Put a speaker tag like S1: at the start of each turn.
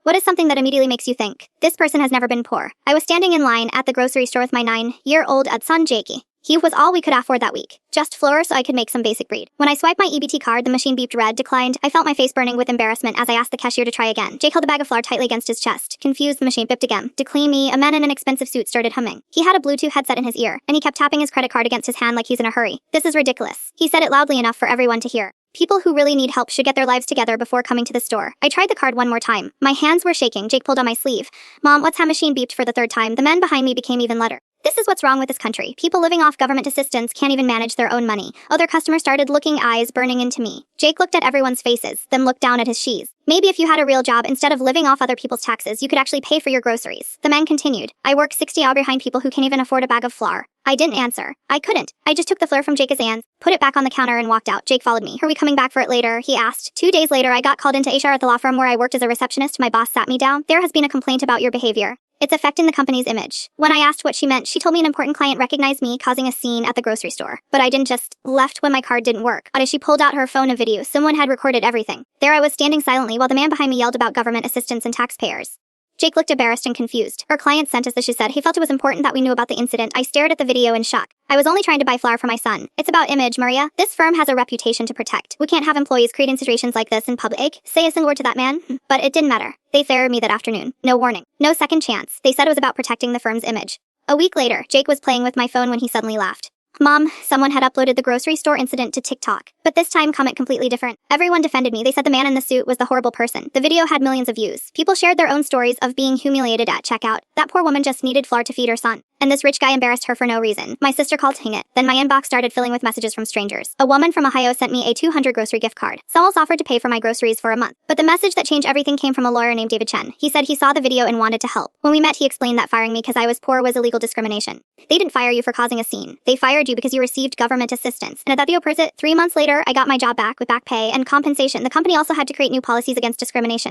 S1: What is something that immediately makes you think, this person has never been poor? I was standing in line at the grocery store with my 9-year-old son Jakey. He was all we could afford that week. Just flour so I could make some basic bread. When I swiped my EBT card, the machine beeped red, declined. I felt my face burning with embarrassment as I asked the cashier to try again. Jake held a bag of flour tightly against his chest. Confused, the machine bipped again. Decline me, a man in an expensive suit started humming. He had a Bluetooth headset in his ear, and he kept tapping his credit card against his hand like he's in a hurry. This is ridiculous. He said it loudly enough for everyone to hear. People who really need help should get their lives together before coming to the store. I tried the card one more time. My hands were shaking. Jake pulled on my sleeve. Mom, what's that machine beeped for the third time? The men behind me became even louder. This is what's wrong with this country. People living off government assistance can't even manage their own money. Other customers started looking, eyes burning into me. Jake looked at everyone's faces, then looked down at his cheese. Maybe if you had a real job, instead of living off other people's taxes, you could actually pay for your groceries. The man continued. I work 60 hours behind people who can't even afford a bag of flour. I didn't answer. I couldn't. I just took the flour from Jake's hands, put it back on the counter, and walked out. Jake followed me. Are we coming back for it later? He asked. 2 days later, I got called into HR at the law firm where I worked as a receptionist. My boss sat me down. There has been a complaint about your behavior. It's affecting the company's image. When I asked what she meant, she told me an important client recognized me causing a scene at the grocery store. But I didn't just left when my card didn't work. As she pulled out her phone, a video. Someone had recorded everything. There I was standing silently while the man behind me yelled about government assistance and taxpayers. Jake looked embarrassed and confused. Our client sent us this, she said. He felt it was important that we knew about the incident. I stared at the video in shock. I was only trying to buy flour for my son. It's about image, Maria. This firm has a reputation to protect. We can't have employees creating situations like this in public. Say a single word to that man. But it didn't matter. They fired me that afternoon. No warning. No second chance. They said it was about protecting the firm's image. A week later, Jake was playing with my phone when he suddenly laughed. Mom, someone had uploaded the grocery store incident to TikTok. But this time, comment completely different. Everyone defended me. They said the man in the suit was the horrible person. The video had millions of views. People shared their own stories of being humiliated at checkout. That poor woman just needed flour to feed her son. And this rich guy embarrassed her for no reason. My sister called Hang It. Then my inbox started filling with messages from strangers. A woman from Ohio sent me a 200 grocery gift card. Someone offered to pay for my groceries for a month. But the message that changed everything came from a lawyer named David Chen. He said he saw the video and wanted to help. When we met, he explained that firing me because I was poor was illegal discrimination. They didn't fire you for causing a scene. They fired you because you received government assistance. And at the opposite, 3 months later, I got my job back with back pay and compensation. The company also had to create new policies against discrimination.